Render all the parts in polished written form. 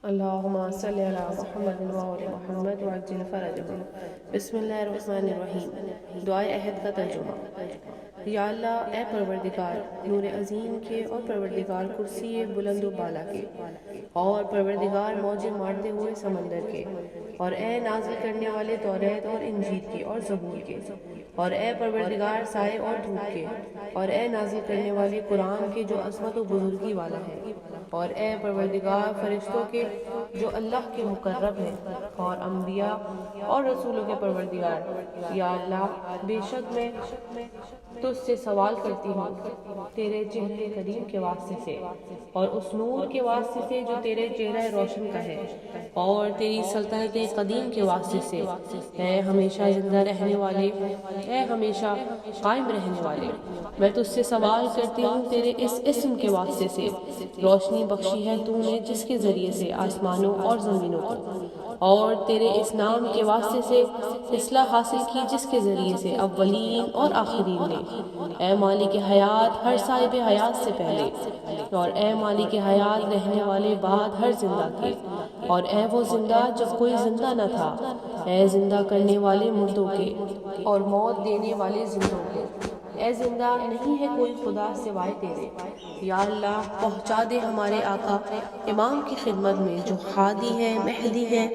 اللهم صل على محمد وآل محمد وعجل فرجهم۔ بسم اللہ الرحمن الرحیم۔ دعائے عہد کا ترجمہ۔ یا اللہ، اے پروردگار نور عظیم کے اور پروردگار کرسی بلند و بالا کے اور پروردگار موجیں مارتے ہوئے سمندر کے اور اے نازل کرنے والے توریت اور انجیل کے اور زبور کے اور اے پروردگار سائے اور دھوپ کے اور اے نازل کرنے والے قرآن کے جو عظمت و بزرگی والا ہے اور اے پروردگار فرشتوں کے جو اللہ کے مقرب ہیں اور انبیاء اور رسولوں کے پروردگار۔ یا اللہ، بے شک میں تجھ سے سوال کرتی ہوں تیرے چہرے قدیم کے واسطے سے اور اس نور کے واسطے سے جو تیرے چہرہ روشن کا ہے اور تیری سلطنت قدیم کے واسطے سے، اے ہمیشہ زندہ رہنے والے، اے ہمیشہ قائم رہنے والے۔ میں تجھ سے سوال کرتی ہوں تیرے اس اسم کے واسطے سے، روشنی بخشی ہے تو نے جس کے ذریعے سے آسمانوں اور زمینوں کو، اور تیرے اس نام کے واسطے سے اصلاح حاصل کی جس کے ذریعے سے اولین اور آخرین نے۔ اے مالک حیات ہر صاحب حیات سے پہلے، اور اے مالک حیات رہنے والے بعد ہر زندہ کے، اور اے وہ زندہ جب کوئی زندہ نہ تھا، اے زندہ کرنے والے مردوں کے اور موت دینے والے زندوں کے، اے زندہ نہیں ہے کوئی خدا سوائے تیرے۔ یا اللہ، پہنچا دے ہمارے آقا امام کی خدمت میں جو ہادی ہے، مہدی ہے،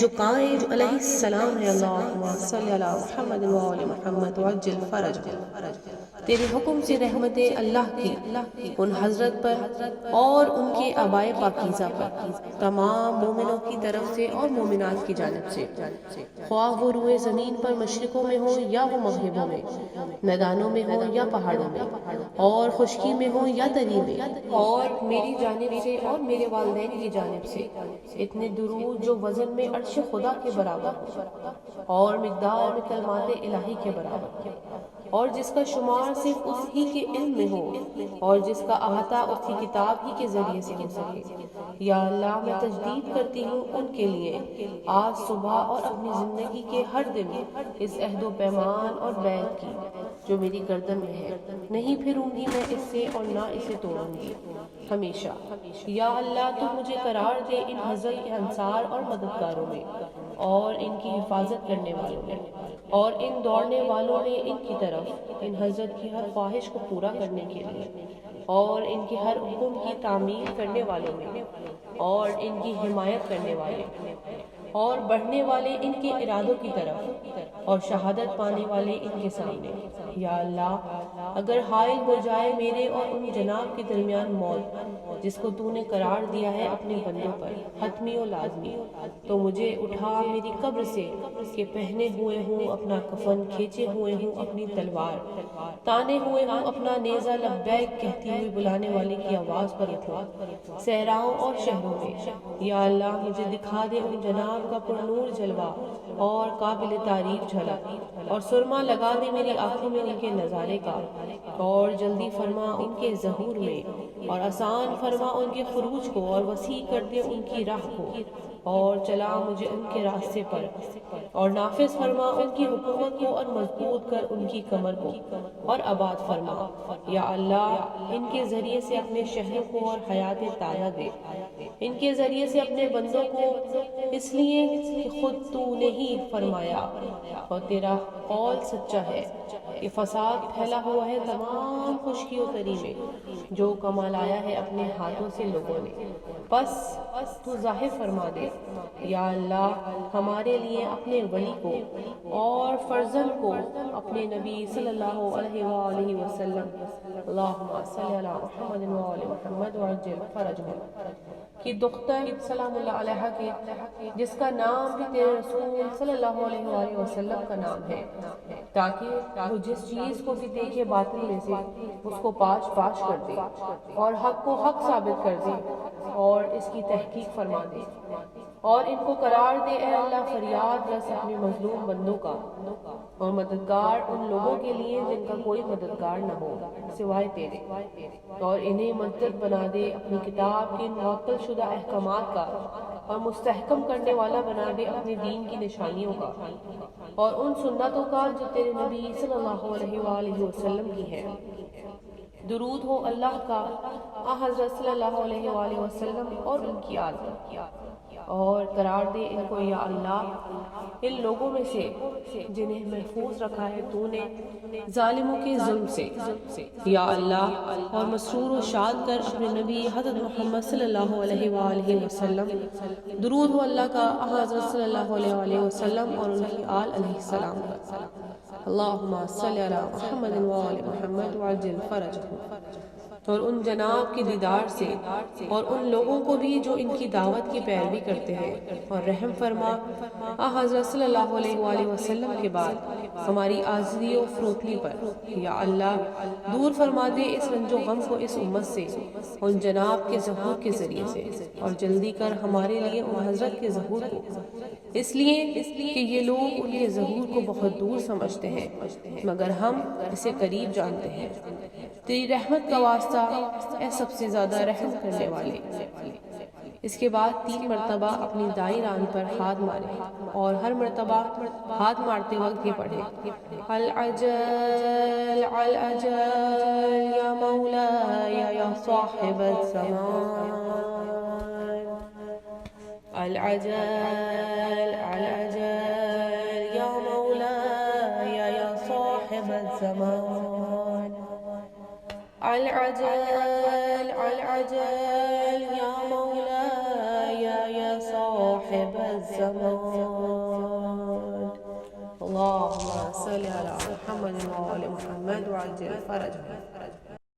جو قائد علیہ السلام ہے۔ اللہم صلی علی محمد وآل محمد وعجل فرجہ۔ تیرے حکم سے رحمت اللہ کی ان حضرت پر اور ان کے آبائے پاکیزہ پر، تمام مومنوں کی طرف سے اور مومنات کی جانب سے، خواہ وہ روئے زمین پر مشرقوں میں ہوں یا وہ مغربوں میں، میدانوں میں ہوں یا پہاڑوں میں، اور خشکی میں ہوں یا تری میں، اور میری جانب سے اور میرے والدین کی جانب سے اتنے درود جو وزن میں عرش خدا کے برابر ہو اور مقدار میں کلمات الہی کے برابر ہو، اور جس کا شمار صرف اس ہی کے علم میں ہو اور جس کا احاطہ اس کی کتاب ہی کے ذریعے سے ہو سکے۔ یا اللہ، میں تجدید کرتی ہوں ان کے لیے آج صبح اور اپنی زندگی کے ہر دن اس عہد و پیمان اور بیعت کی جو میری گردن میں ہے، نہیں پھروں گی میں اس سے اور نہ اسے توڑوں گی ہمیشہ۔ یا اللہ، تو مجھے قرار دے ان حضرت کے انصار اور مددگاروں میں اور ان کی حفاظت کرنے والوں میں، اور ان دوڑنے والوں میں ان کی طرف ان حضرت کی ہر خواہش کو پورا کرنے کے لیے، اور ان کے ہر حکم کی تعمیل کرنے والوں میں، اور ان کی حمایت کرنے والے اور بڑھنے والے ان کے ارادوں کی طرف، اور شہادت پانے والے ان کے سامنے۔ یا اللہ، اگر حائل ہو جائے میرے اور ان جناب کے درمیان موت جس کو تو نے قرار دیا ہے اپنے بندوں پر حتمی و لازمی، تو مجھے اٹھا میری قبر سے کہ پہنے ہوئے ہوں اپنا کفن، کھینچے ہوئے ہوں اپنی تلوار، تانے ہوئے ہوں اپنا نیزہ، لبیک کہتی ہوئی بلانے والے کی آواز پر اٹھوں صحراؤں اور شہروں میں۔ یا اللہ، مجھے دکھا دے ان جناب کا پرنور جلوہ اور قابل تعریف جھلک، اور سرما لگا دے میری آنکھوں میں ان کے نظارے کا، اور جلدی فرما ان کے ظہور میں، اور آسان فرما ان کے خروج کو، اور وسیع کر دے ان کی راہ کو، اور چلا مجھے ان کے راستے پر، اور نافذ فرما ان کی حکومت کو، اور مضبوط کر ان کی کمر کو، اور آباد فرما۔ یا اللہ، ان کے ذریعے سے اپنے شہروں کو اور حیات تازہ دے، ان کے ذریعے سے اپنے بندوں کو، اس لیے کہ خود تو نے ہی فرمایا اور تیرا قول سچا ہے کہ فساد پھیلا ہوا ہے تمام خشکی و تری میں، جو کمال آیا ہے اپنے ہاتھوں سے لوگوں نے، بس تو ظاہر فرما دے۔ یا اللہ، ہمارے لیے اپنے ولی کو اور فرزند کو، اپنے نبی صلی اللہ علیہ وآلہ وسلم، اللہم صلی علی محمد وآل محمد وعجل فرجہ، کی دختر سلام اللہ علیہ کے، جس کا نام بھی تیرے رسول صلی اللہ علیہ وآلہ وسلم کا نام ہے، تاکہ وہ جس چیز کو بھی دیکھے باطل میں سے اس کو پاش پاش کر دے اور حق کو حق ثابت کر دے اور اس کی تحقیق فرما دے، اور ان کو قرار دے اے اللہ فریاد رس اپنے مظلوم بندوں کا، اور مددگار ان لوگوں کے لیے جن کا کوئی مددگار نہ ہو سوائے تیرے، اور انہیں مجد بنا دے اپنی کتاب کے معطل شدہ احکامات کا، اور مستحکم کرنے والا بنا دے اپنے دین کی نشانیوں کا، اور ان سنتوں کا جو تیرے نبی صلی اللہ علیہ وآلہ وسلم کی ہیں، درود ہو اللہ کا حضرت صلی اللہ علیہ وآلہ وسلم اور ان کی آل پر، اور قرار دے ان کو یا اللہ ان لوگوں میں سے جنہیں محفوظ رکھا ہے تو نے ظالموں کے ظلم سے، یا اللہ، اور مسرور و شاد کر اپنے نبی حضرت محمد صلی اللہ علیہ وآلہ وسلم، درود ہو اللہ کا حضرت صلی اللہ علیہ وآلہ وسلم اور ان کی آل علیہ السلام پر۔ اللہم صلی علی محمد وآل محمد وعجل فرجہم۔ اور ان جناب کے دیدار سے اور ان لوگوں کو بھی جو ان کی دعوت کی پیروی کرتے ہیں، اور رحم فرما حضرت صلی اللہ علیہ وآلہ وسلم کے بعد ہماری عاجزی و فروتنی پر، یا اللہ دور فرما دے اس رنج و غم کو اس امت سے ان جناب کے ظہور کے ذریعے سے، اور جلدی کر ہمارے لیے ان حضرت کے ظہور کو، اس لیے کہ یہ لوگ ان کے ظہور کو بہت دور سمجھتے ہیں مگر ہم اسے قریب جانتے ہیں۔ تیری رحمت کا واسطہ اے سب سے زیادہ رحم کرنے والے۔ اس کے بعد 3 مرتبہ اپنی دائیں ران پر ہاتھ مارے اور ہر مرتبہ ہاتھ مارتے وقت یہ پڑھے، العجل العجل یا مولاي یا صاحب الزمان، العجل العجل یا مولاي یا صاحب الزمان، العجل العجل یا مولاي یا صاحب الزمان۔ اللہم صلی علی محمد وآل محمد وعجل فرجہ۔